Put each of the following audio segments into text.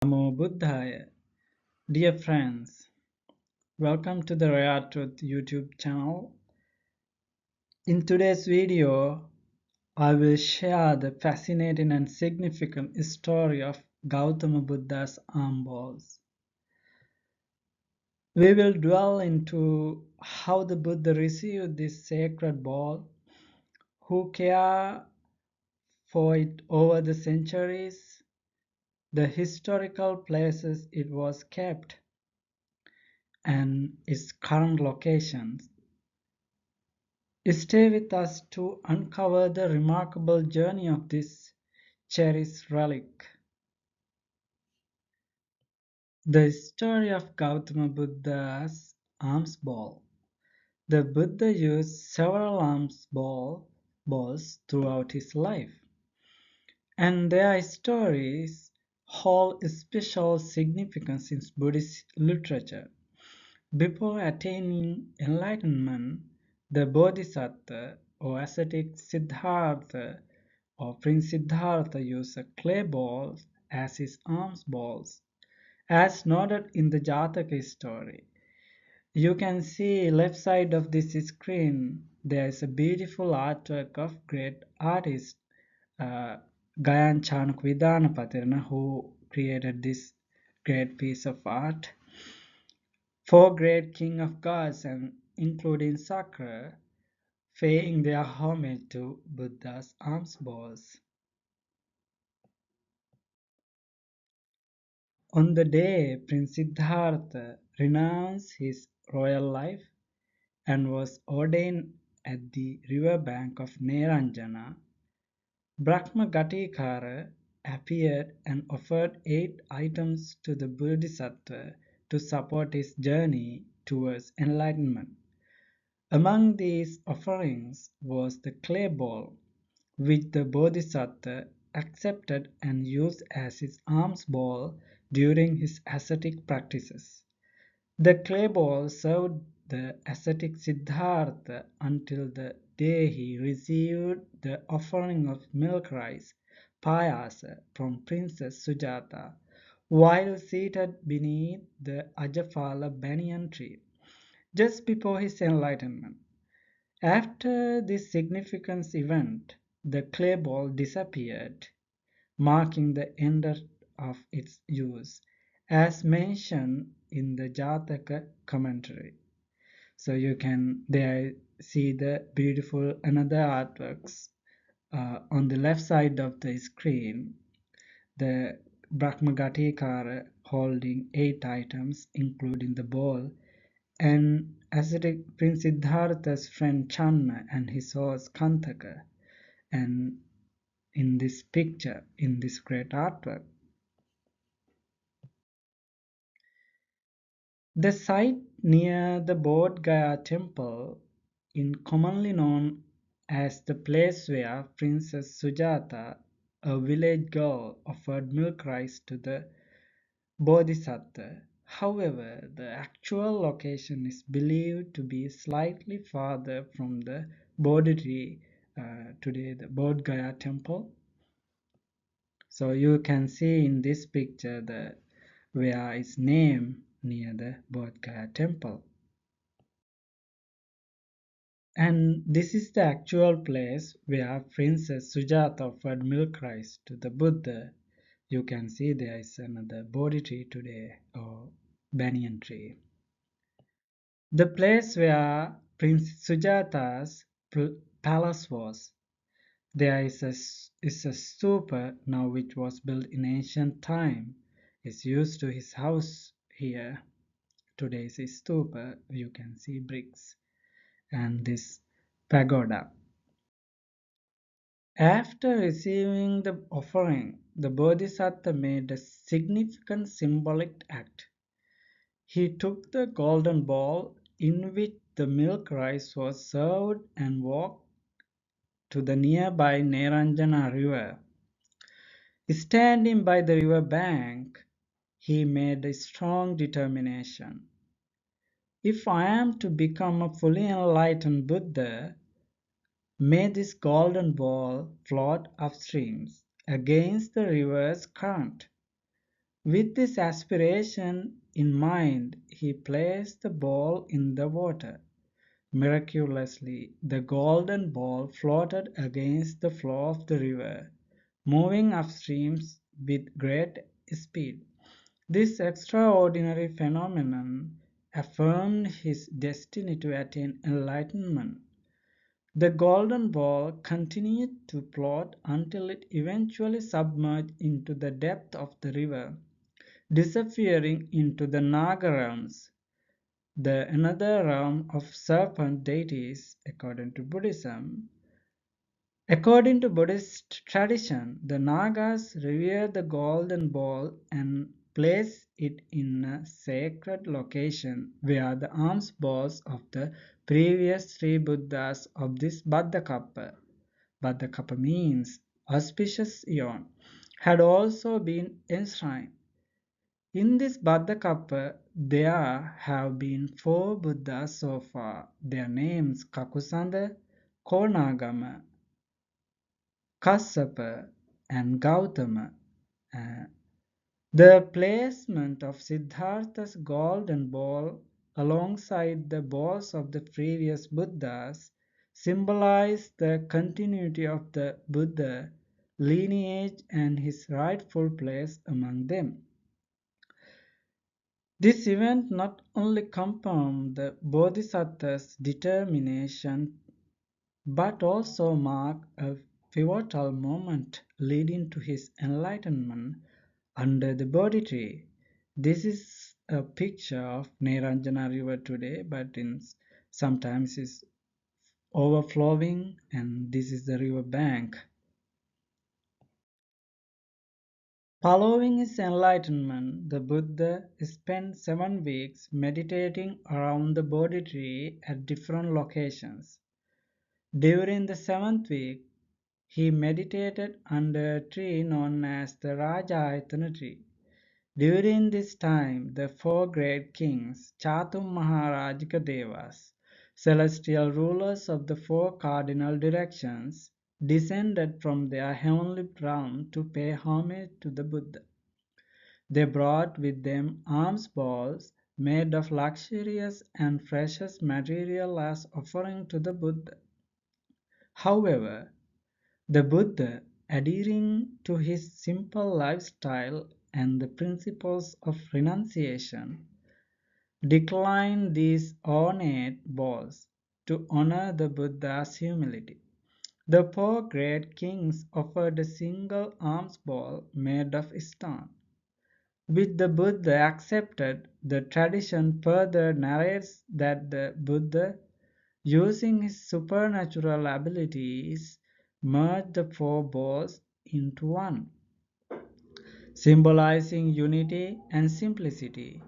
Namo Buddhaya. Dear friends, welcome to the Rare Truth YouTube channel. In today's video, I will share the fascinating and significant story of Gautama Buddha's alms balls. We will dwell into how the Buddha received this sacred ball, who cared for it over the centuries, the historical places it was kept, and its current locations. Stay with us to uncover the remarkable journey of this cherished relic. The story of Gautama Buddha's alms ball. The Buddha used several balls throughout his life, and their stories hold special significance in Buddhist literature. Before attaining enlightenment, the Bodhisattva or ascetic Siddhartha or Prince Siddhartha used a clay ball as his alms balls, as noted in the Jataka story. You can see left side of this screen there is a beautiful artwork of great artist uh, Gayan Chanuk Vidanapatirana who created this great piece of art. Four great king of gods and including Sakra paying their homage to Buddha's alms balls. On the day Prince Siddhartha renounced his royal life and was ordained at the river bank of Neranjana, Brahmagatikara appeared and offered 8 items to the Bodhisattva to support his journey towards enlightenment. Among these offerings was the clay ball, which the Bodhisattva accepted and used as his alms ball during his ascetic practices. The clay ball served the ascetic Siddhartha until the day he received the offering of milk rice payasa from Princess Sujata while seated beneath the Ajapala banyan tree, just before his enlightenment. After this significant event, the clay ball disappeared, marking the end of its use, as mentioned in the Jataka commentary. So you can there see the beautiful another artworks on the left side of the screen. The Brahmagatikara holding 8 items, including the ball, and ascetic Prince Siddhartha's friend Channa and his horse Kantaka, and in this picture, in this great artwork. The site near the Bodh Gaya temple is commonly known as the place where Princess Sujata, a village girl, offered milk rice to the Bodhisattva. However, the actual location is believed to be slightly farther from the Bodhi tree, today the Bodh Gaya temple. So you can see in this picture the where is named near the Bodh Gaya temple. And this is the actual place where Princess Sujata offered milk rice to the Buddha. You can see there is another Bodhi tree today, or banyan tree. The place where Prince Sujata's palace was. There is a stupa now which was built in ancient time. Is used to his house here. Today is a stupa. You can see bricks and this pagoda. After receiving the offering, the Bodhisattva made a significant symbolic act. He took the golden bowl in which the milk rice was served and walked to the nearby Neranjana river. Standing by the river bank, he made a strong determination. If I am to become a fully enlightened Buddha, may this golden ball float upstream against the river's current. With this aspiration in mind, he placed the ball in the water. Miraculously, the golden ball floated against the flow of the river, moving upstream with great speed. This extraordinary phenomenon affirmed his destiny to attain enlightenment. The golden ball continued to float until it eventually submerged into the depth of the river, disappearing into the Naga realms, the another realm of serpent deities according to Buddhism. According to Buddhist tradition, the Nagas revere the golden ball and place it in a sacred location where the alms balls of the previous three Buddhas of this Baddhakappa, Baddhakappa means auspicious eon, had also been enshrined. In this Baddhakappa, there have been four Buddhas so far. Their names Kakusanda, Konagama, Kassapa, and Gautama. Uh, the placement of Siddhartha's golden ball alongside the balls of the previous Buddhas symbolized the continuity of the Buddha lineage and his rightful place among them. This event not only confirmed the Bodhisattva's determination but also marked a pivotal moment leading to his enlightenment under the Bodhi tree. This is a picture of Niranjana river today, but sometimes it's overflowing, and this is the river bank. Following his enlightenment, the Buddha spent 7 weeks meditating around the Bodhi tree at different locations. During the 7th week, he meditated under a tree known as the Rajayatana tree. During this time, the four great kings, Chatum Maharajika Devas, celestial rulers of the four cardinal directions, descended from their heavenly realm to pay homage to the Buddha. They brought with them alms balls made of luxurious and precious material as offering to the Buddha. However, the Buddha, adhering to his simple lifestyle and the principles of renunciation, declined these ornate balls to honor the Buddha's humility. The four great kings offered a single alms ball made of stone, which the Buddha accepted. The tradition further narrates that the Buddha, using his supernatural abilities, merged the four balls into one, symbolizing unity and simplicity.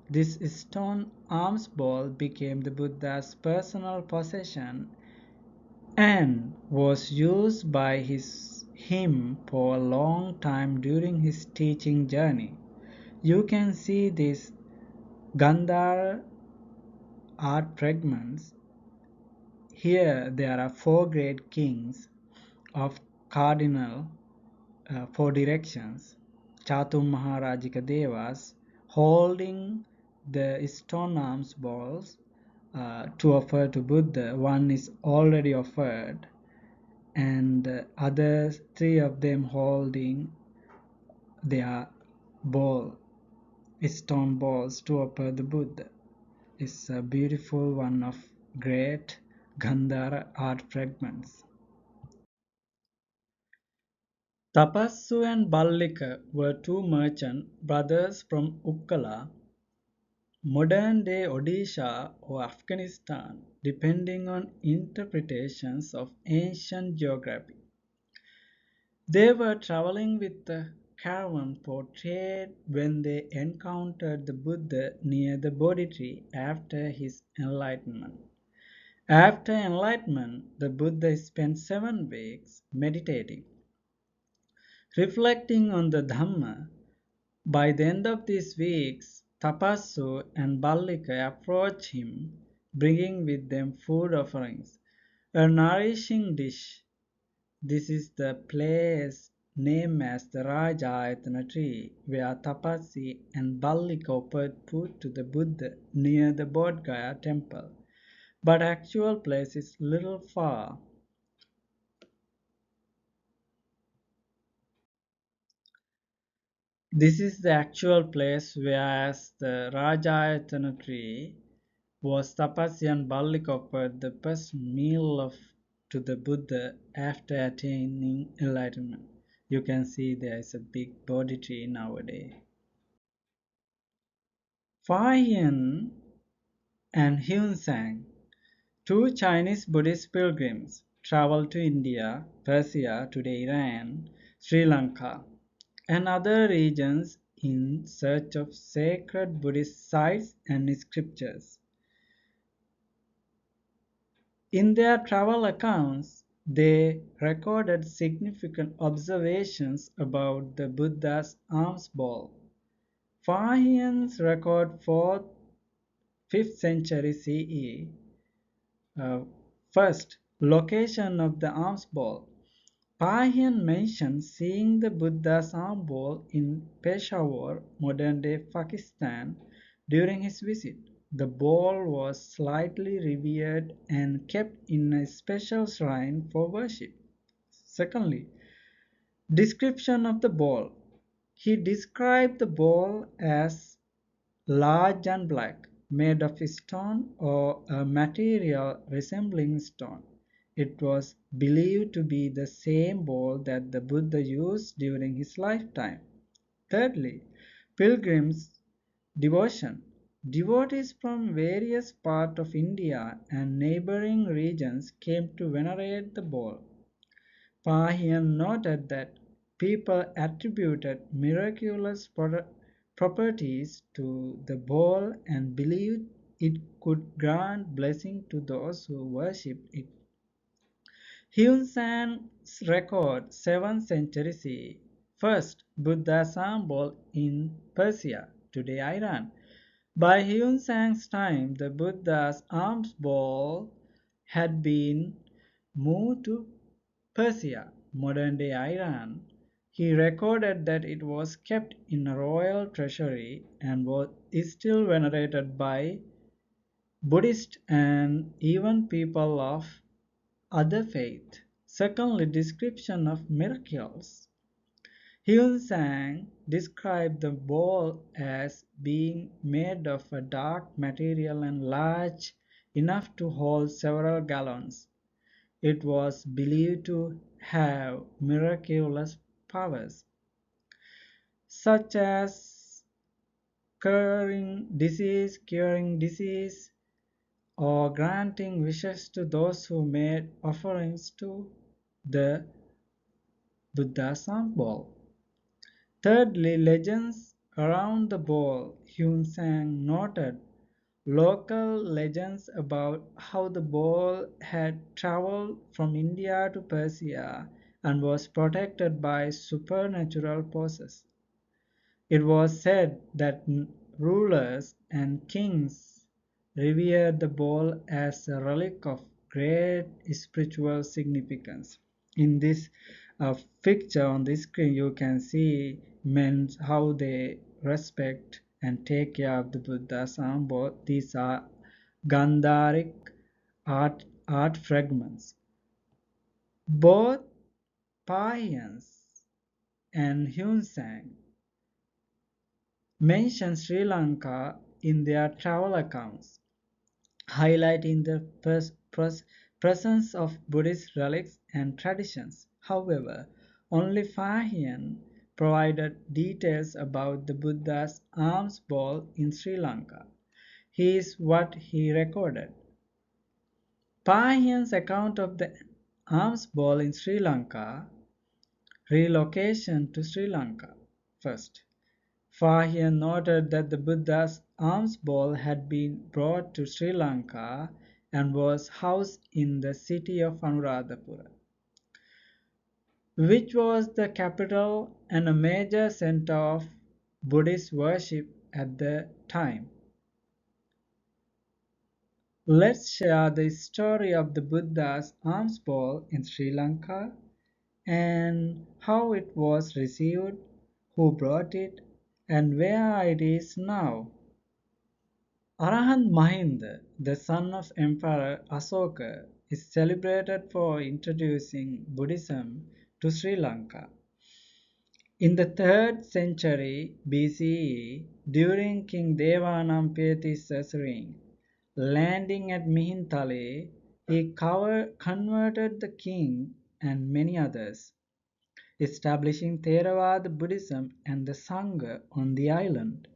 This stone alms ball became the Buddha's personal possession and was used by him for a long time during his teaching journey. You can see these Gandhara art fragments. Here there are four great kings of cardinal four directions. Chatum Maharajika Devas holding the stone arms balls to offer to Buddha. One is already offered, and other three of them holding their ball, stone balls to offer the Buddha. It's a beautiful one of great Gandhara art fragments. Tapassu and Ballika were two merchant brothers from Ukkala, modern-day Odisha or Afghanistan, depending on interpretations of ancient geography. They were traveling with a caravan for trade when they encountered the Buddha near the Bodhi tree after his enlightenment. After enlightenment, the Buddha spent 7 weeks meditating, reflecting on the Dhamma. By the end of these weeks, Tapassu and Ballika approached him, bringing with them food offerings, a nourishing dish. This is the place named as the Rajayatana tree, where Tapasi and Ballik offered food to the Buddha near the Bodh Gaya temple. But actual place is little far. This is the actual place whereas the Rajayatana tree was Tapasya and Ballik offered the best meal to the Buddha after attaining enlightenment. You can see there is a big Bodhi tree nowadays. Fahian and Hyun Sang, two Chinese Buddhist pilgrims, traveled to India, Persia, today Iran, Sri Lanka, and other regions in search of sacred Buddhist sites and scriptures. In their travel accounts, they recorded significant observations about the Buddha's alms bowl. Fahians record 4th 5th century CE. First, location of the alms bowl. Pahian mentions seeing the Buddha's alms bowl in Peshawar, modern-day Pakistan, during his visit. The bowl was slightly revered and kept in a special shrine for worship. Secondly, description of the bowl. He described the bowl as large and black, made of stone or a material resembling stone. It was believed to be the same bowl that the Buddha used during his lifetime. Thirdly, pilgrims' devotion. Devotees from various parts of India and neighboring regions came to venerate the bowl. Pahian noted that people attributed miraculous properties to the bowl and believed it could grant blessing to those who worshipped it. Hyun San's record 7th century CE. First, Buddha's symbol in Persia, today Iran. By Hyun Sang's time, the Buddha's alms bowl had been moved to Persia, modern-day Iran. He recorded that it was kept in a royal treasury and is still venerated by Buddhists and even people of other faiths. Secondly, description of miracles. Hyun Sang described the bowl as being made of a dark material and large enough to hold several gallons. It was believed to have miraculous powers, such as curing disease, or granting wishes to those who made offerings to the Buddha's bowl. Thirdly, legends around the bowl. Hyun Sang noted local legends about how the bowl had traveled from India to Persia and was protected by supernatural forces. It was said that rulers and kings revered the bowl as a relic of great spiritual significance. In this picture on the screen, you can see men how they respect and take care of the Buddha's bowl. These are Gandharic art fragments. Both Payans and Hyun Sang mention Sri Lanka in their travel accounts, highlighting the presence of Buddhist relics and traditions. However, only Fahian provided details about the Buddha's alms bowl in Sri Lanka. Here's what he recorded. Pahian's account of the alms bowl in Sri Lanka, relocation to Sri Lanka. First, Fahian noted that the Buddha's alms bowl had been brought to Sri Lanka and was housed in the city of Anuradhapura, which was the capital and a major center of Buddhist worship at the time. Let's share the story of the Buddha's alms bowl in Sri Lanka and how it was received, who brought it, and where it is now. Arahant Mahinda, the son of Emperor Asoka, is celebrated for introducing Buddhism to Sri Lanka. In the 3rd century BCE, during King Devanampiyatissa's reign, landing at Mihintale, he converted the king and many others, establishing Theravada Buddhism and the Sangha on the island.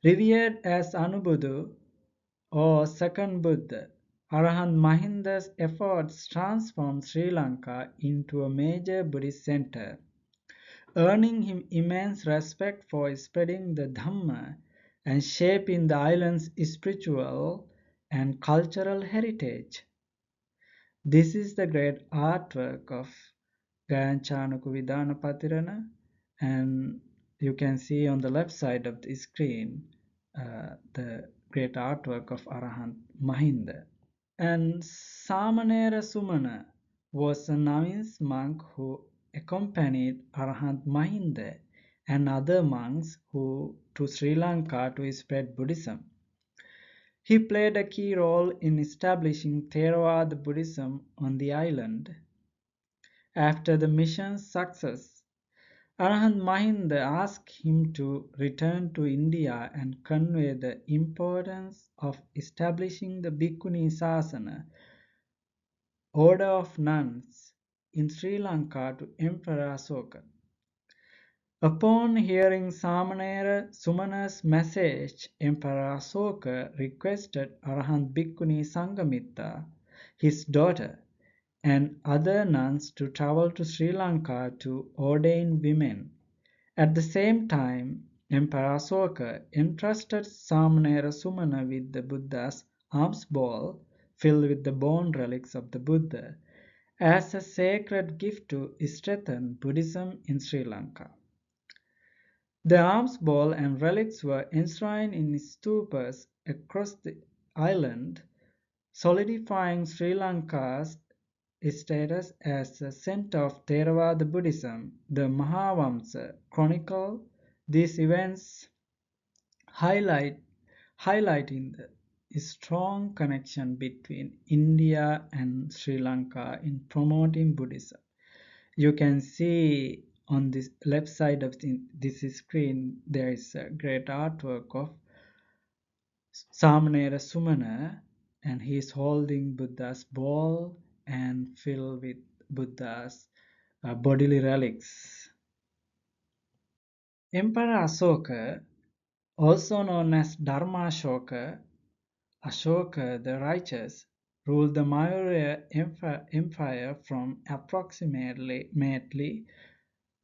Revered as Anubuddha or second Buddha, Arahant Mahinda's efforts transformed Sri Lanka into a major Buddhist center, earning him immense respect for spreading the Dhamma and shaping the island's spiritual and cultural heritage. This is the great artwork of Gayanchanuku Vidhanapatirana, and you can see on the left side of the screen the great artwork of Arahant Mahinda. And Samanera Sumana was a novice monk who accompanied Arahant Mahinda and other monks to Sri Lanka to spread Buddhism. He played a key role in establishing Theravada Buddhism on the island. After the mission's success, Arahant Mahinda asked him to return to India and convey the importance of establishing the Bhikkhuni Sasana, order of nuns, in Sri Lanka to Emperor Asoka. Upon hearing Samanera Sumana's message, Emperor Asoka requested Arahant Bhikkhuni Sangamitta, his daughter, and other nuns to travel to Sri Lanka to ordain women. At the same time, Emperor Asoka entrusted Samanera Sumana with the Buddha's alms bowl filled with the bone relics of the Buddha as a sacred gift to strengthen Buddhism in Sri Lanka. The alms bowl and relics were enshrined in stupas across the island, solidifying Sri Lanka's status as a center of Theravada Buddhism. The Mahavamsa chronicle these events, highlighting the strong connection between India and Sri Lanka in promoting Buddhism. You can see on this left side of this screen there is a great artwork of Samanera Sumana, and he is holding Buddha's bowl and filled with Buddha's bodily relics. Emperor Asoka, also known as Dharmashoka, Ashoka the Righteous, ruled the Maurya Empire from approximately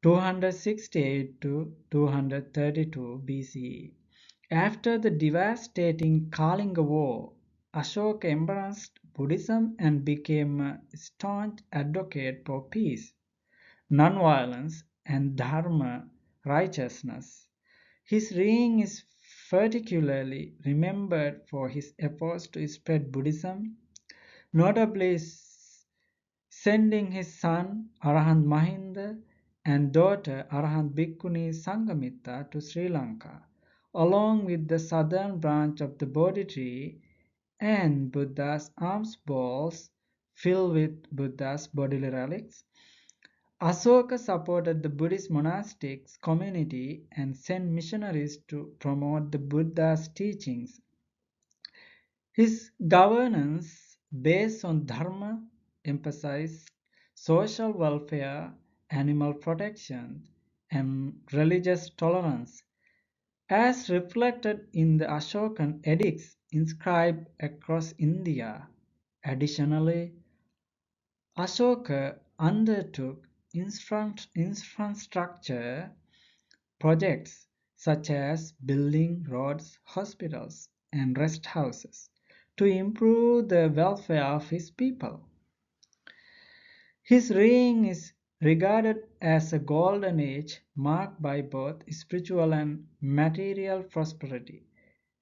268 to 232 BCE. After the devastating Kalinga War, Ashoka embraced Buddhism and became a staunch advocate for peace, nonviolence, and dharma righteousness. His reign is particularly remembered for his efforts to spread Buddhism, notably sending his son Arahant Mahinda and daughter Arahant Bhikkhuni Sangamitta to Sri Lanka, along with the southern branch of the Bodhi tree and Buddha's alms bowls filled with Buddha's bodily relics. Asoka supported the Buddhist monastics community and sent missionaries to promote the Buddha's teachings. His governance, based on Dharma, emphasized social welfare, animal protection, and religious tolerance, as reflected in the Ashokan edicts inscribed across India. Additionally, Ashoka undertook infrastructure projects such as building roads, hospitals, and rest houses to improve the welfare of his people. His reign is regarded as a golden age marked by both spiritual and material prosperity,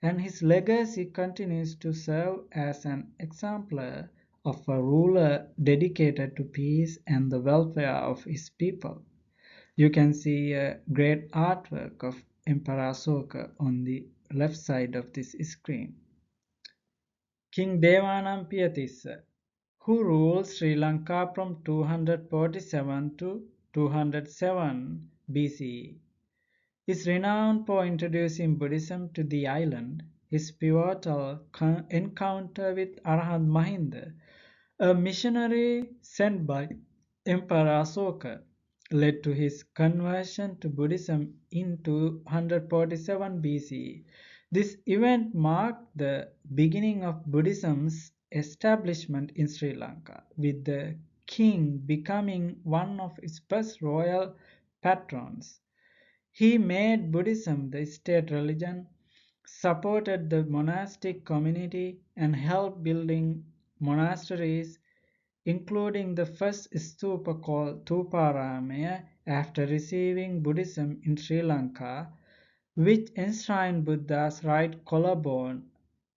and his legacy continues to serve as an exemplar of a ruler dedicated to peace and the welfare of his people. You can see a great artwork of Emperor Asoka on the left side of this screen. King Devanampiyatissa, who ruled Sri Lanka from 247 to 207 BCE, is renowned for introducing Buddhism to the island. His pivotal encounter with Arhat Mahinda, a missionary sent by Emperor Asoka, led to his conversion to Buddhism in 247 BCE. This event marked the beginning of Buddhism's establishment in Sri Lanka, with the king becoming one of its first royal patrons. He made Buddhism the state religion, supported the monastic community, and helped building monasteries, including the first stupa called Tuparamaya after receiving Buddhism in Sri Lanka, which enshrined Buddha's right collarbone.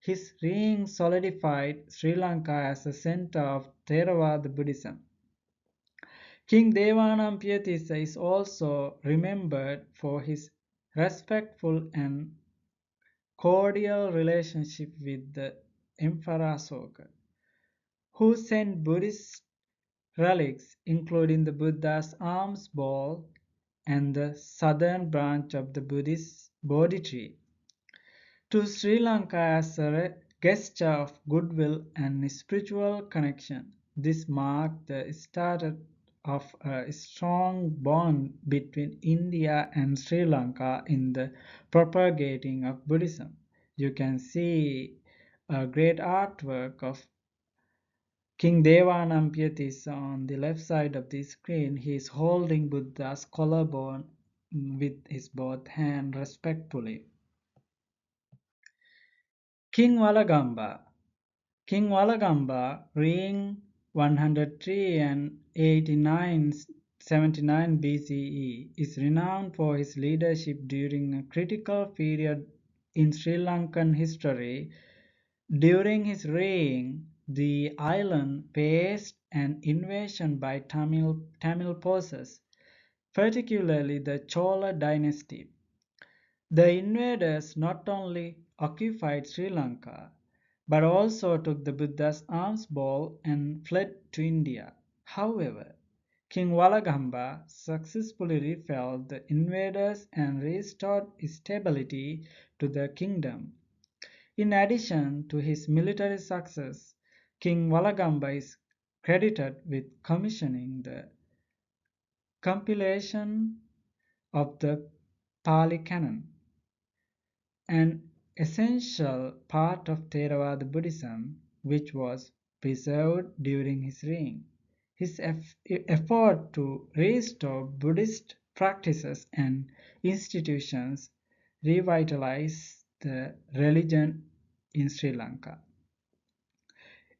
His reign solidified Sri Lanka as a center of Theravada Buddhism. King Devanampiyatissa is also remembered for his respectful and cordial relationship with the Emperor Asoka, who sent Buddhist relics, including the Buddha's alms bowl and the southern branch of the Buddhist Bodhi tree, to Sri Lanka as a gesture of goodwill and spiritual connection. This marked the start of a strong bond between India and Sri Lanka in the propagating of Buddhism. You can see a great artwork of King Devanampiyatissa on the left side of the screen. He is holding Buddha's collarbone with his both hands respectfully. King Walagamba. King Walagamba, reigned 103 and 79 BCE, is renowned for his leadership during a critical period in Sri Lankan history. During his reign, the island faced an invasion by Tamil forces, particularly the Chola dynasty. The invaders not only occupied Sri Lanka, but also took the Buddha's alms bowl and fled to India. However, King Walagamba successfully repelled the invaders and restored stability to the kingdom. In addition to his military success, King Walagamba is credited with commissioning the compilation of the Pali Canon, an essential part of Theravada Buddhism, which was preserved during his reign. His effort to restore Buddhist practices and institutions revitalized the religion in Sri Lanka,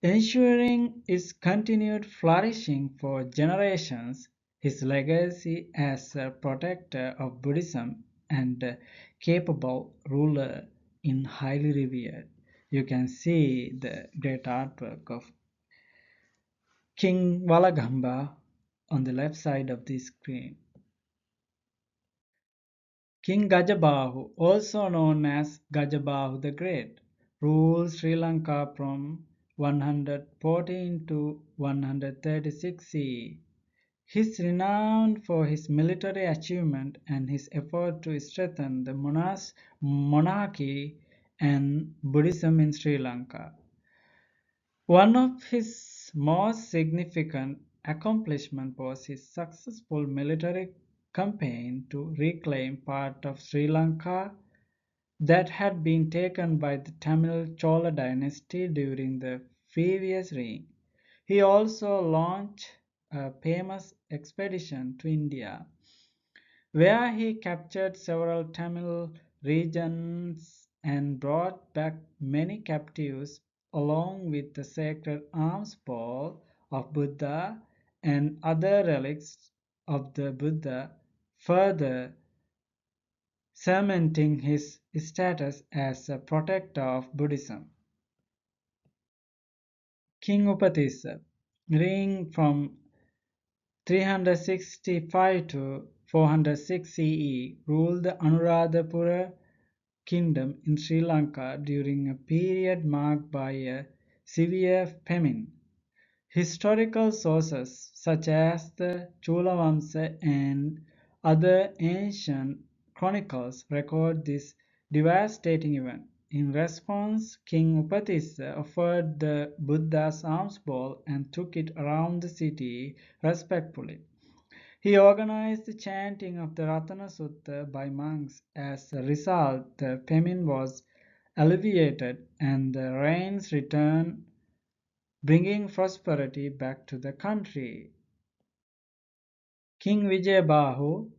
ensuring its continued flourishing for generations. His legacy as a protector of Buddhism and a capable ruler is highly revered. You can see the great artwork of King Walagamba on the left side of the screen. King Gajabahu, also known as Gajabahu the Great, ruled Sri Lanka from 114 to 136 CE. He is renowned for his military achievement and his effort to strengthen the monarchy and Buddhism in Sri Lanka. One of his most significant accomplishments was his successful military campaign to reclaim part of Sri Lanka that had been taken by the Tamil Chola dynasty during the previous reign. He also launched a famous expedition to India, where he captured several Tamil regions and brought back many captives, along with the sacred alms bowl of Buddha and other relics of the Buddha, further cementing his status as a protector of Buddhism. King Upatissa, reigning from 365 to 406 CE, ruled the Anuradhapura kingdom in Sri Lanka during a period marked by a severe famine. Historical sources such as the Chulavamsa and other ancient chronicles record this devastating event. In response, King Upatissa offered the Buddha's alms bowl and took it around the city respectfully. He organized the chanting of the Ratana Sutta by monks. As a result, the famine was alleviated and the rains returned, bringing prosperity back to the country. King Vijayabahu,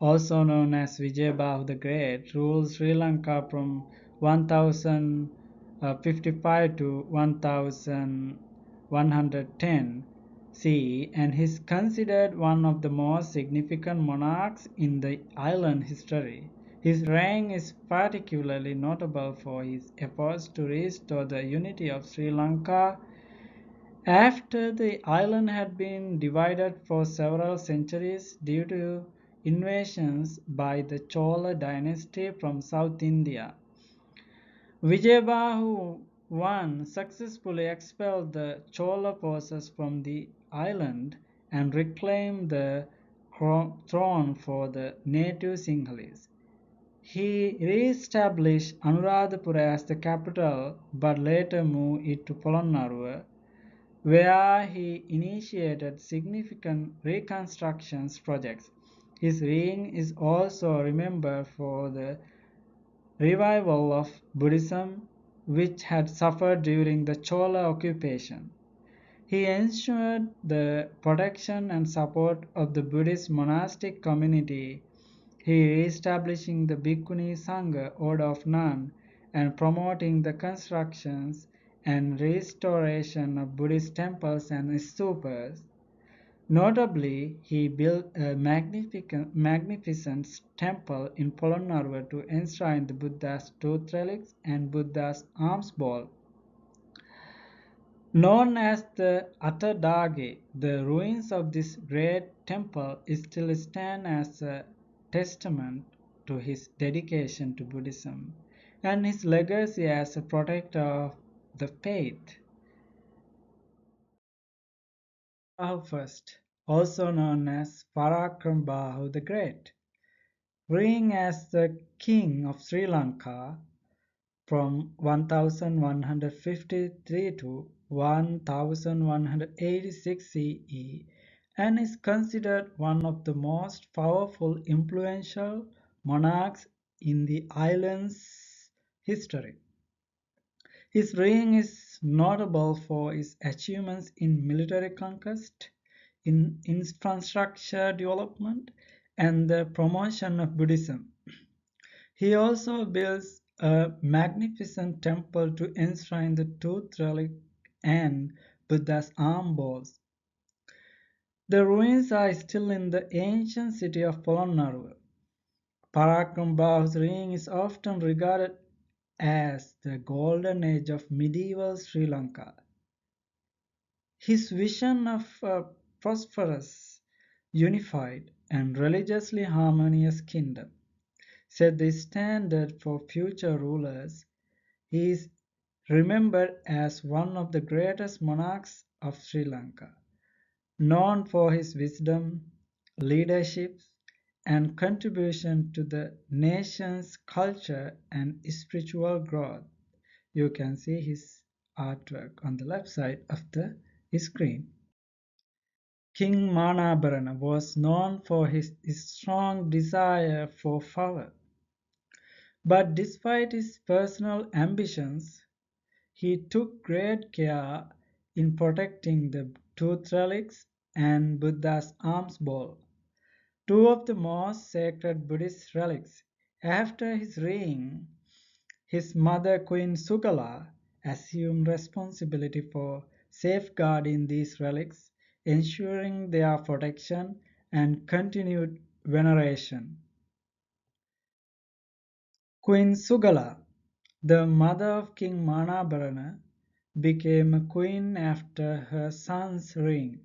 also known as Vijayabahu the Great, ruled Sri Lanka from 1055 to 1110 CE and is considered one of the most significant monarchs in the island history. His reign is particularly notable for his efforts to restore the unity of Sri Lanka after the island had been divided for several centuries due to invasions by the Chola dynasty from South India. Vijayabahu I successfully expelled the Chola forces from the island and reclaimed the throne for the native Sinhalese. He re-established Anuradhapura as the capital but later moved it to Polonnaruwa, where he initiated significant reconstruction projects. His reign is also remembered for the revival of Buddhism, which had suffered during the Chola occupation. He ensured the protection and support of the Buddhist monastic community. He re-establishing the Bhikkhuni Sangha order of nuns and promoting the constructions and restoration of Buddhist temples and stupas. Notably, he built a magnificent temple in Polonnaruwa to enshrine the Buddha's tooth relics and Buddha's alms bowl. Known as the Atadage, the ruins of this great temple still stand as a testament to his dedication to Buddhism and his legacy as a protector of the faith. Bahu first, also known as Parakram Bahu the Great, reigning as the king of Sri Lanka from 1153 to 1186 CE and is considered one of the most powerful influential monarchs in the island's history. His reign is notable for his achievements in military conquest, in infrastructure development, and the promotion of Buddhism. He also builds a magnificent temple to enshrine the tooth relic and Buddha's arm bowls. The ruins are still in the ancient city of Polonnaruwa. Parakram Bahu's reign is often regarded as the golden age of medieval Sri Lanka. His vision of a prosperous, unified, and religiously harmonious kingdom set the standard for future rulers. He is remembered as one of the greatest monarchs of Sri Lanka, known for his wisdom, leadership, and contribution to the nation's culture and spiritual growth. You can see his artwork on the left side of the screen. King Manabharana was known for his strong desire for power. But despite his personal ambitions, he took great care in protecting the tooth relics and Buddha's alms bowl, two of the most sacred Buddhist relics. After his reign, his mother Queen Sugala assumed responsibility for safeguarding these relics, ensuring their protection and continued veneration. Queen Sugala, the mother of King Manabharana, became a queen after her son's reign.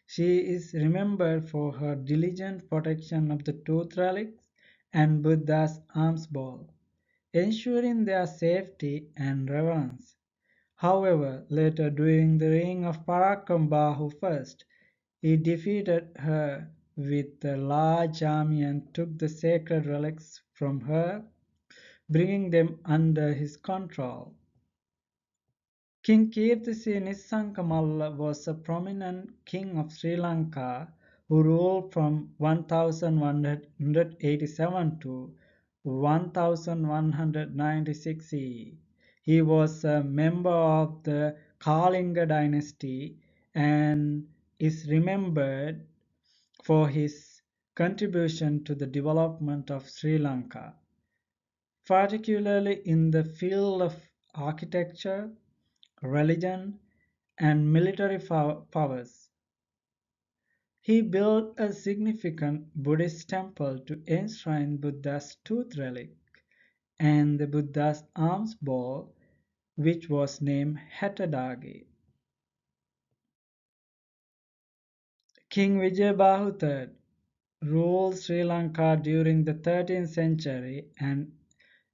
She is remembered for her diligent protection of the tooth relics and Buddha's alms bowl, ensuring their safety and reverence. However, later during the reign of Parakrambahu I, he defeated her with a large army and took the sacred relics from her, bringing them under his control. King Kirtisi Nissankamalla was a prominent king of Sri Lanka who ruled from 1187 to 1196 CE. He was a member of the Kalinga dynasty and is remembered for his contribution to the development of Sri Lanka, particularly in the field of architecture, religion, and military powers. He built a significant Buddhist temple to enshrine Buddha's tooth relic and the Buddha's alms bowl, which was named Hattadagi. King Vijayabahu III ruled Sri Lanka during the 13th century and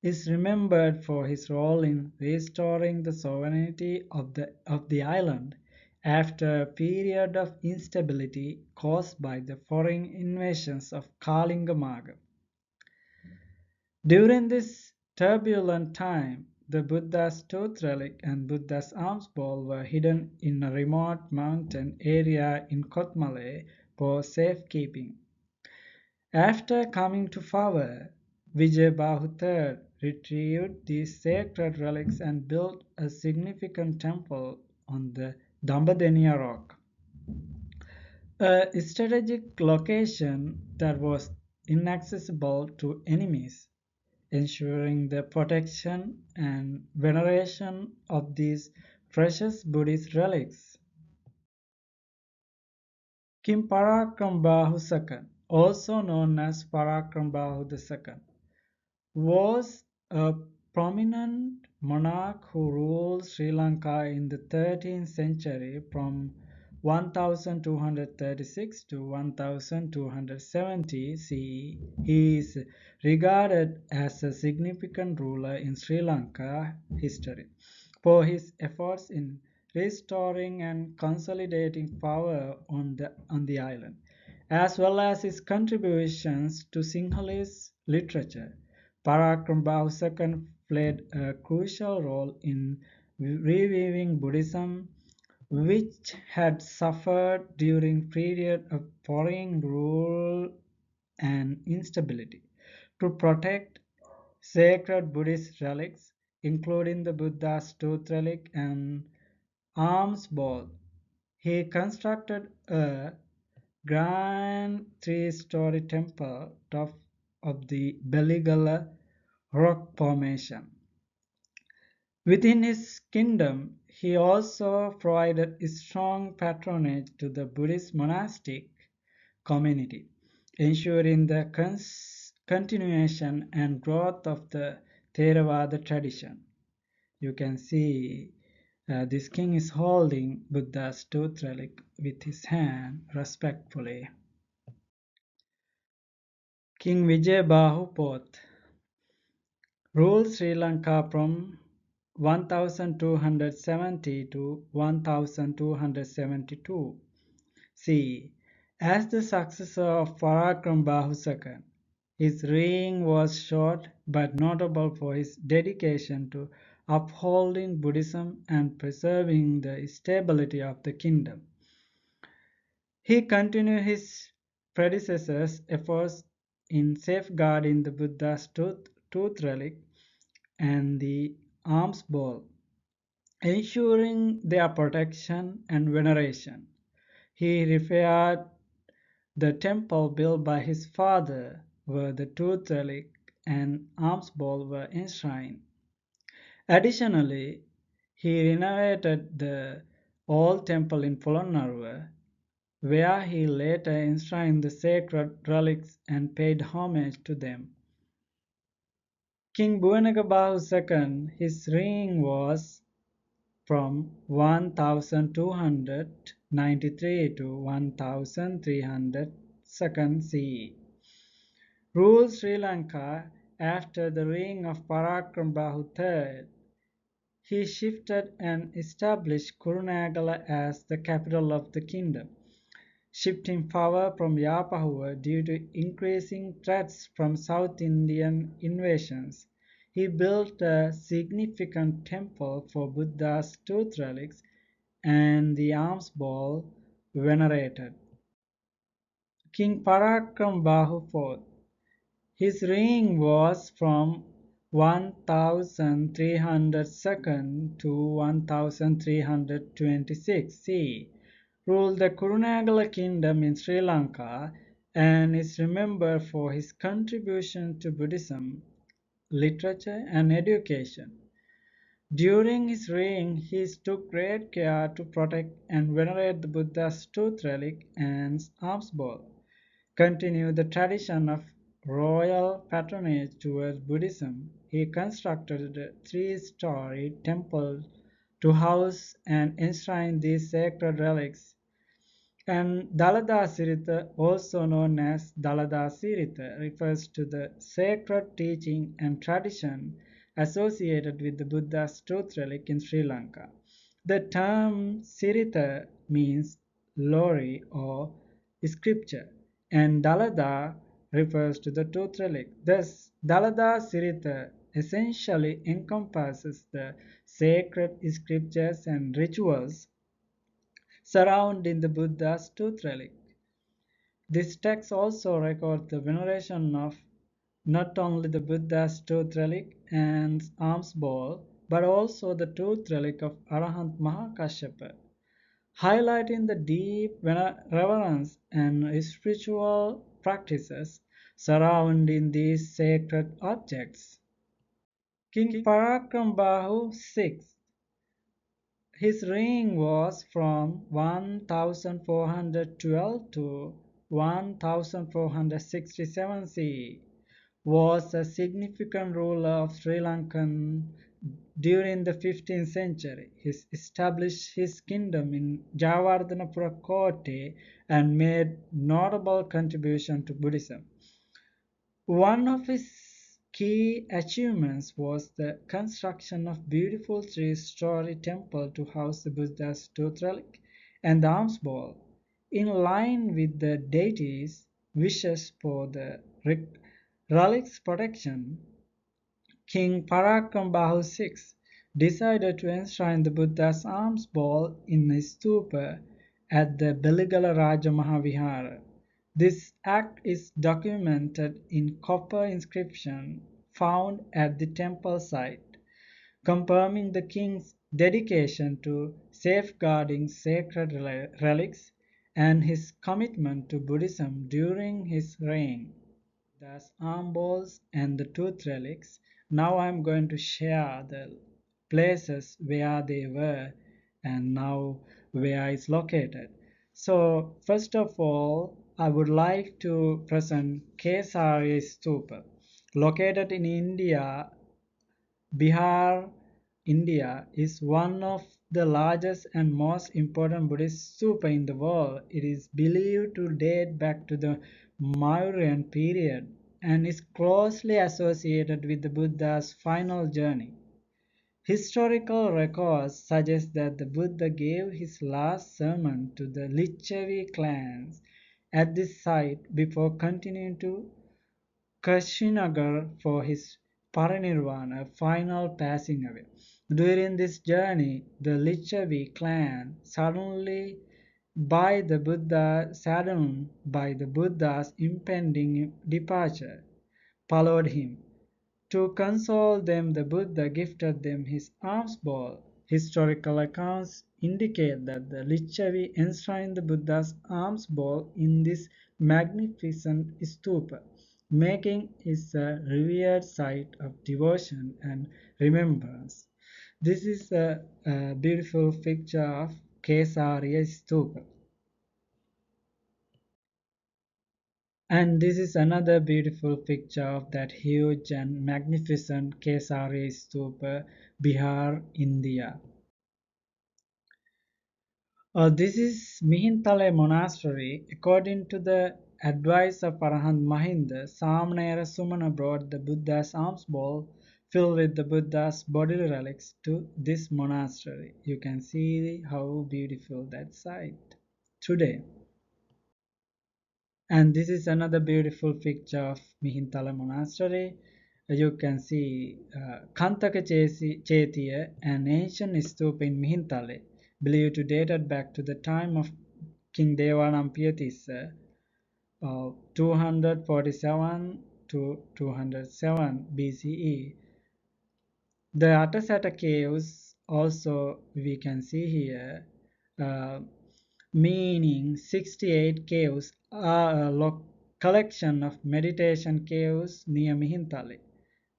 is remembered for his role in restoring the sovereignty of the island after a period of instability caused by the foreign invasions of Kalinga Maga. During this turbulent time, the Buddha's tooth relic and Buddha's alms bowl were hidden in a remote mountain area in Kotmale for safekeeping. After coming to power, Vijayabahu III retrieved these sacred relics and built a significant temple on the Dambadeniya rock, a strategic location that was inaccessible to enemies, ensuring the protection and veneration of these precious Buddhist relics. King Parakrambahu II, also known as Parakrambahu II, was a prominent monarch who ruled Sri Lanka in the 13th century from 1236 to 1270 CE. He is regarded as a significant ruler in Sri Lanka history for his efforts in restoring and consolidating power on the island, as well as his contributions to Sinhalese literature. Parakrambahu II played a crucial role in reviving Buddhism, which had suffered during period of foreign rule and instability. To protect sacred Buddhist relics, including the Buddha's tooth relic and alms bowl, he constructed a grand three-story temple top of the Beligala rock formation. Within his kingdom, he also provided strong patronage to the Buddhist monastic community, ensuring the continuation and growth of the Theravada tradition. You can see this king is holding Buddha's tooth relic with his hand respectfully. King Vijayabahu IV ruled Sri Lanka from 1270 to 1272 CE. As the successor of Parakrambahu II, his reign was short but notable for his dedication to upholding Buddhism and preserving the stability of the kingdom. He continued his predecessors' efforts in safeguarding the Buddha's tooth relic and the alms bowl, ensuring their protection and veneration. He repaired the temple built by his father, where the tooth relic and alms bowl were enshrined. Additionally, he renovated the old temple in Polonnaruwa, where he later enshrined the sacred relics and paid homage to them. King Bhuvanagabahu II, his reign was from 1293 to 1300 CE. Ruled Sri Lanka after the reign of Parakram Bahu III. He shifted and established Kurunegala as the capital of the kingdom. Shifting power from Yapahua due to increasing threats from South Indian invasions, he built a significant temple for Buddha's tooth relics and the alms bowl venerated. King Parakram Bahu IV. His reign was from 1302 to 1326 CE. Ruled the Kurunegala kingdom in Sri Lanka and is remembered for his contribution to Buddhism, literature and education. During his reign, he took great care to protect and venerate the Buddha's tooth relic and alms bowl, continue the tradition of royal patronage towards Buddhism. He constructed a three-story temple to house and enshrine these sacred relics. And Dalada Sirita, also known as Dalada Sirita, refers to the sacred teaching and tradition associated with the Buddha's truth relic in Sri Lanka. The term Sirita means lori or scripture, and Dalada refers to the truth relic. Thus, Dalada Sirita essentially encompasses the sacred scriptures and rituals surrounding the Buddha's tooth relic. This text also records the veneration of not only the Buddha's tooth relic and alms bowl, but also the tooth relic of Arahant Mahakashyapa, highlighting the deep reverence and spiritual practices surrounding these sacred objects. King Parakram Bahu VI. His reign was from 1412 to 1467 CE, was a significant ruler of Sri Lankan during the 15th century. He established his kingdom in Javardhanapura Kotte and made notable contribution to Buddhism. One of his key achievements was the construction of beautiful three-story temple to house the Buddha's tooth relic and the alms bowl, in line with the deity's wishes for the relic's protection. King Parakram Bahu VI decided to enshrine the Buddha's alms bowl in his stupa at the Beligala Raja Mahavihara. This act is documented in copper inscription found at the temple site, confirming the king's dedication to safeguarding sacred relics and his commitment to Buddhism during his reign. Thus, arm bowls and the tooth relics. Now I'm going to share the places where they were and now where it's located. So first of all, I would like to present Kesari Stupa, located in India. Bihar, India is one of the largest and most important Buddhist stupa in the world. It is believed to date back to the Mauryan period and is closely associated with the Buddha's final journey. Historical records suggest that the Buddha gave his last sermon to the Lichavi clans at this site before continuing to Kushinagar for his parinirvana, final passing away. During this journey, the Lichavi clan, saddened by the Buddha's impending departure, followed him. To console them, the Buddha gifted them his alms bowl. Historical accounts indicate that the Lichavi enshrined the Buddha's alms bowl in this magnificent stupa, making it a revered site of devotion and remembrance. This is a beautiful picture of Kesariya Stupa. And this is another beautiful picture of that huge and magnificent Kesari Stupa, Bihar, India. This is Mihintale Monastery. According to the advice of Arahant Mahinda, Samnera Sumana brought the Buddha's alms bowl filled with the Buddha's bodily relics to this monastery. You can see how beautiful that site today. And this is another beautiful picture of Mihintala Monastery. You can see Kantaka Chetiya, an ancient stupa in Mihintale, believed to dated back to the time of King Devanampiya 247 to 207 BCE. The Atasata caves also we can see here, uh, meaning 68 caves are a collection of meditation caves near Mihintale.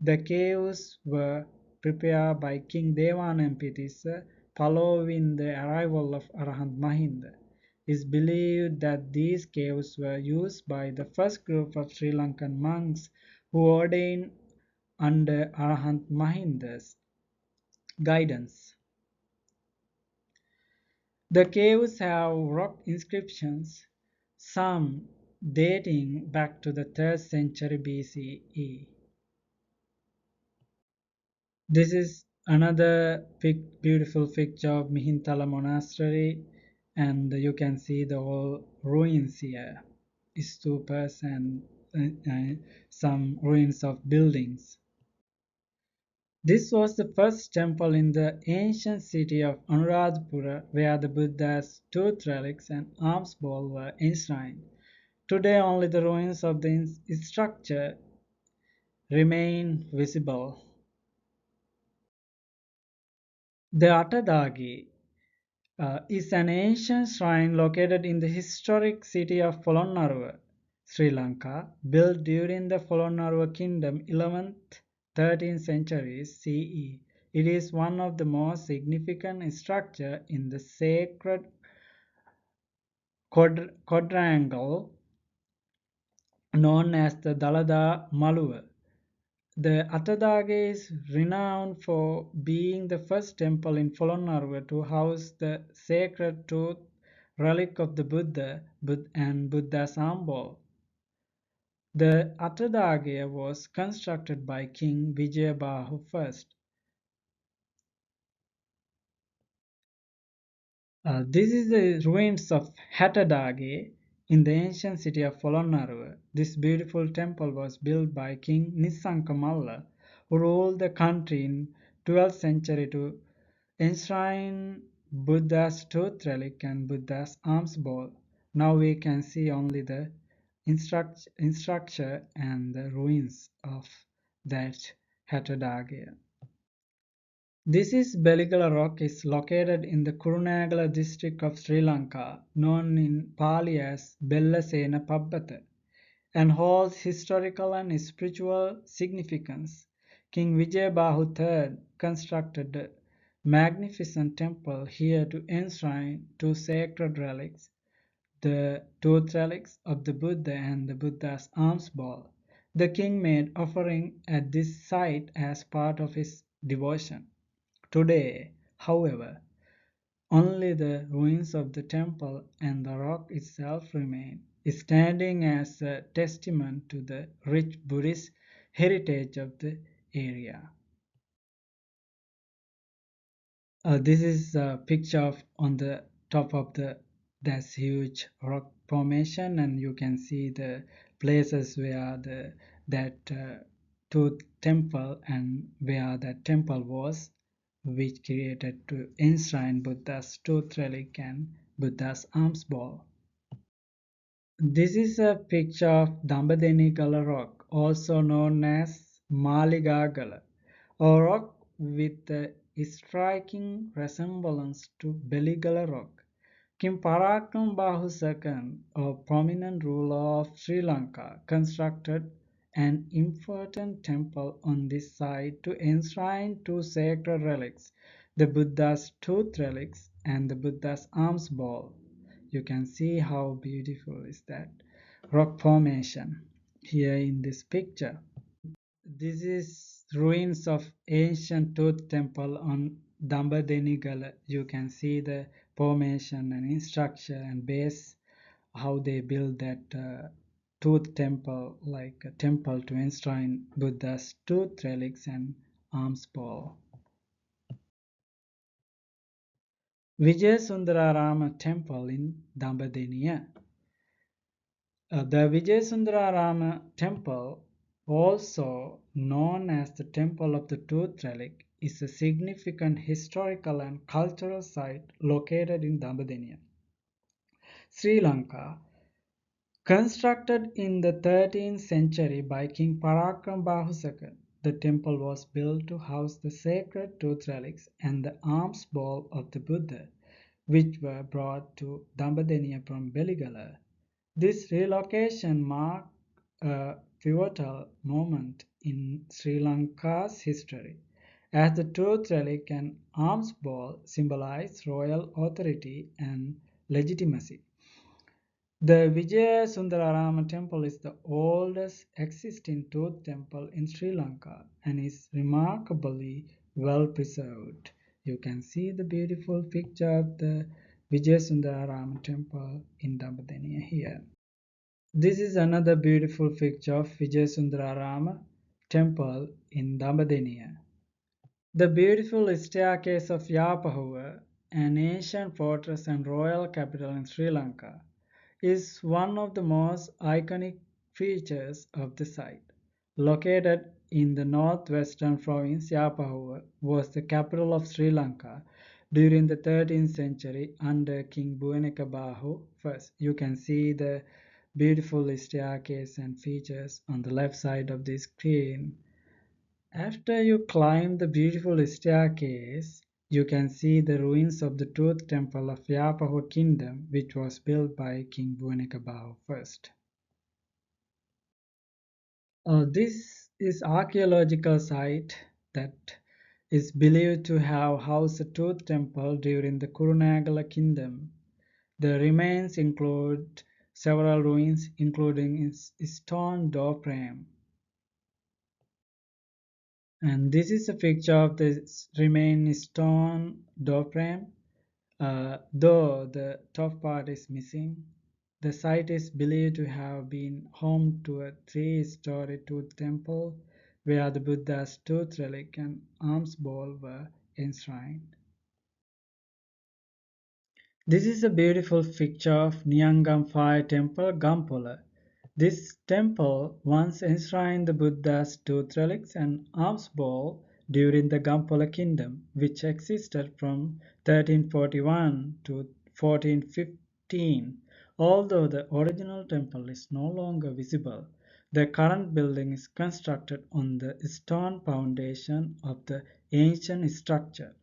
The caves were prepared by King Devanampiya following the arrival of Arahant Mahinda. It is believed that these caves were used by the first group of Sri Lankan monks who ordained under Arahant Mahinda's guidance. The caves have rock inscriptions, some dating back to the 3rd century BCE. This is another beautiful picture of Mihintala Monastery, and you can see the whole ruins here, stupas and some ruins of buildings. This was the first temple in the ancient city of Anuradhapura where the Buddha's tooth relics and alms bowl were enshrined. Today only the ruins of the structure remain visible. The Atadagi is an ancient shrine located in the historic city of Polonnaruwa, Sri Lanka, built during the Polonnaruwa Kingdom 11th-13th centuries CE. It is one of the most significant structures in the sacred quadrangle known as the Dalada Maluva. The Atadage is renowned for being the first temple in Polonnaruwa to house the sacred tooth relic of the Buddha and Buddha's armball. The Atadage was constructed by King Vijayabahu first. This is the ruins of Hatadage in the ancient city of Polonnaruwa. This beautiful temple was built by King Nisanka Malla, who ruled the country in 12th century to enshrine Buddha's tooth relic and Buddha's alms bowl. Now we can see only the structure and the ruins of that Hatodage. This is Beligala Rock is located in the Kurunegala district of Sri Lanka, known in Pali as Bellasena Pabbata, and holds historical and spiritual significance. King Vijayabahu III constructed a magnificent temple here to enshrine two sacred relics, the tooth relics of the Buddha and the Buddha's alms bowl. The king made offering at this site as part of his devotion. Today, however, only the ruins of the temple and the rock itself remain, standing as a testament to the rich Buddhist heritage of the area. This is a picture of on the top of the that's huge rock formation, and you can see the places where the that tooth temple and where that temple was, which created to enshrine Buddha's tooth relic and Buddha's alms bowl. This is a picture of Dambadenigala rock, also known as Maligagala, a rock with a striking resemblance to Beligala rock. King Parakram Bahu II, a prominent ruler of Sri Lanka, constructed an important temple on this site to enshrine two sacred relics, the Buddha's tooth relics and the Buddha's alms bowl. You can see how beautiful is that rock formation here in this picture. This is ruins of ancient tooth temple on Dambadenigala. You can see the formation and structure and base, how they build that tooth temple, like a temple to enshrine Buddha's tooth relics and alms bowl. Vijayasundararama temple in Dambadeniya. The Vijayasundararama temple, also known as the Temple of the Tooth Relic, is a significant historical and cultural site located in Dambadeniya, Sri Lanka. Constructed in the 13th century by King Parakram Bahu II, the temple was built to house the sacred tooth relics and the alms bowl of the Buddha, which were brought to Dambadeniya from Beligala. This relocation marked a pivotal moment in Sri Lanka's history, as the tooth relic and alms bowl symbolize royal authority and legitimacy. The Vijaya Sundararama temple is the oldest existing tooth temple in Sri Lanka and is remarkably well preserved. You can see the beautiful picture of the Vijaya Sundararama temple in Dambadeniya here. This is another beautiful picture of Vijaya Sundararama temple in Dambadeniya. The beautiful staircase of Yapahuva, an ancient fortress and royal capital in Sri Lanka, is one of the most iconic features of the site. Located in the northwestern province, Yapahuva was the capital of Sri Lanka during the 13th century under King Bhuvanekabahu I. You can see the beautiful staircase and features on the left side of the screen. After you climb the beautiful staircase, you can see the ruins of the Tooth Temple of Yapahu Kingdom, which was built by King Bhuvanekabahu I. This is archaeological site that is believed to have housed a Tooth Temple during the Kurunagala Kingdom. The remains include several ruins, including its stone door frame. And this is a picture of the remain stone door frame. Though the top part is missing, the site is believed to have been home to a three-story tooth temple where the Buddha's tooth relic and alms bowl were enshrined. This is a beautiful picture of Nyangam Fire Temple, Gampola. This temple once enshrined the Buddha's tooth relics and alms bowl during the Gampola Kingdom, which existed from 1341 to 1415. Although the original temple is no longer visible, the current building is constructed on the stone foundation of the ancient structure.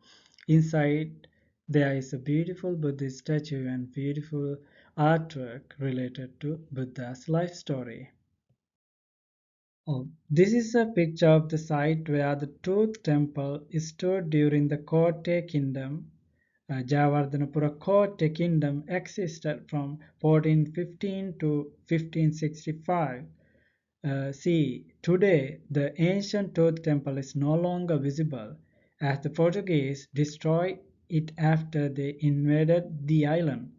Inside, there is a beautiful Buddhist statue and beautiful artwork related to Buddha's life story. This is a picture of the site where the Tooth Temple stood during the Kotte Kingdom. Jayawardhanapura Kotte Kingdom existed from 1415 to 1565. Today the ancient Tooth Temple is no longer visible as the Portuguese destroyed it after they invaded the island.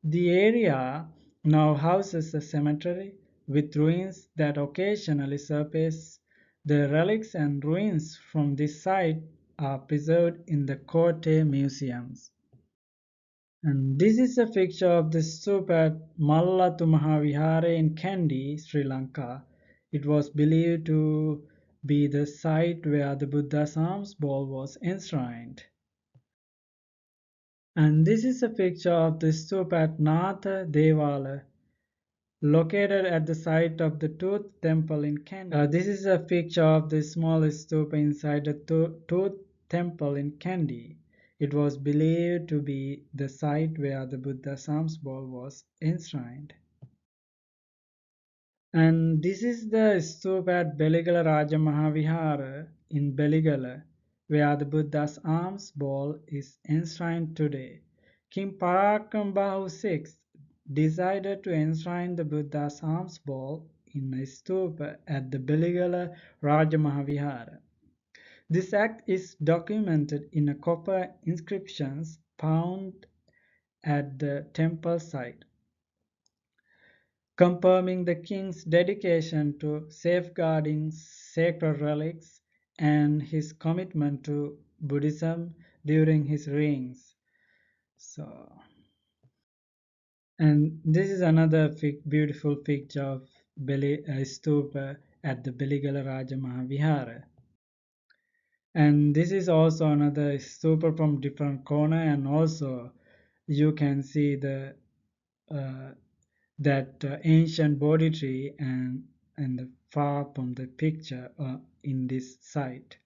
The area now houses a cemetery with ruins that occasionally surface. The relics and ruins from this site are preserved in the Kotte museums. And this is a picture of the stupa at Mallatu Mahavihare in Kandy, Sri Lanka. It was believed to be the site where the Buddha's alms bowl was enshrined. And this is a picture of the stupa at Natha Devala, located at the site of the Tooth Temple in Kandy. This is a picture of the small stupa inside the Tooth Temple in Kandy. It was believed to be the site where the Buddha's alms bowl was enshrined. And this is the stupa at Beligala Raja Mahavihara in Beligala, where the Buddha's alms bowl is enshrined today. King Parakram Bahu VI decided to enshrine the Buddha's alms bowl in a stupa at the Beligala Raja Mahavihara. This act is documented in a copper inscriptions found at the temple site, confirming the king's dedication to safeguarding sacred relics and his commitment to Buddhism during his reigns. So, and this is another beautiful picture of stupa at the Beligala Raja Mahavihara. And this is also another stupa from different corner, and also you can see the uh, that ancient Bodhi tree and the far from the picture in this site.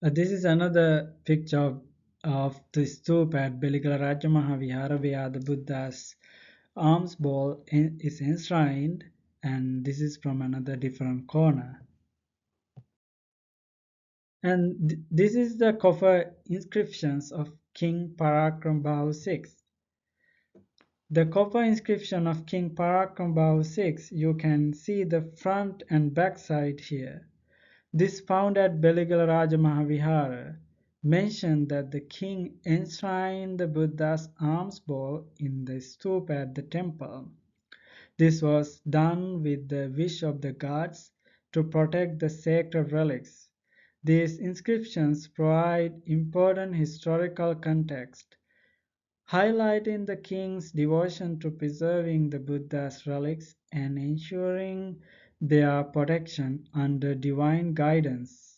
This is another picture of the stupa at Beligala Raja Mahavihara where the Buddha's alms bowl is enshrined, and this is from another different corner. And this is the copper inscriptions of King Parakram Bahu VI. The copper inscription of King Parakram Bahu VI, you can see the front and back side here. This found at Beligala Raja Mahavihara mentioned that the king enshrined the Buddha's alms bowl in the stupa at the temple. This was done with the wish of the gods to protect the sacred relics. These inscriptions provide important historical context, highlighting the king's devotion to preserving the Buddha's relics and ensuring their protection under divine guidance.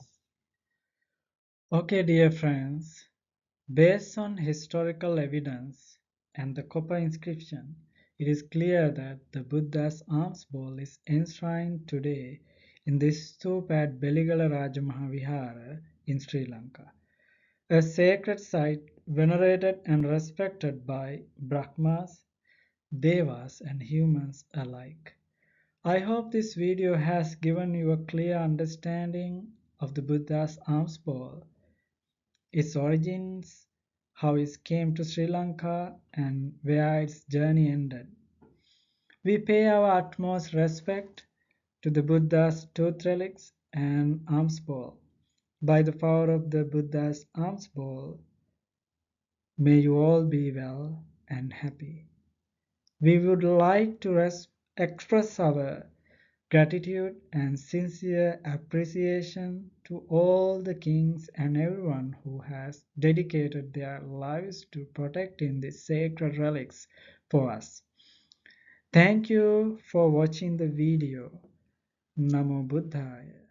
Okay, dear friends, based on historical evidence and the copper inscription, it is clear that the Buddha's alms bowl is enshrined today in this stupa at Beligala Raja Mahavihara in Sri Lanka, a sacred site venerated and respected by Brahmas, Devas, and humans alike. I hope this video has given you a clear understanding of the Buddha's alms bowl, its origins, how it came to Sri Lanka, and where its journey ended. We pay our utmost respect to the Buddha's tooth relics and alms bowl. By the power of the Buddha's alms bowl, may you all be well and happy. We would like to express our gratitude and sincere appreciation to all the kings and everyone who has dedicated their lives to protecting these sacred relics for us. Thank you for watching the video. Namo Buddhaya.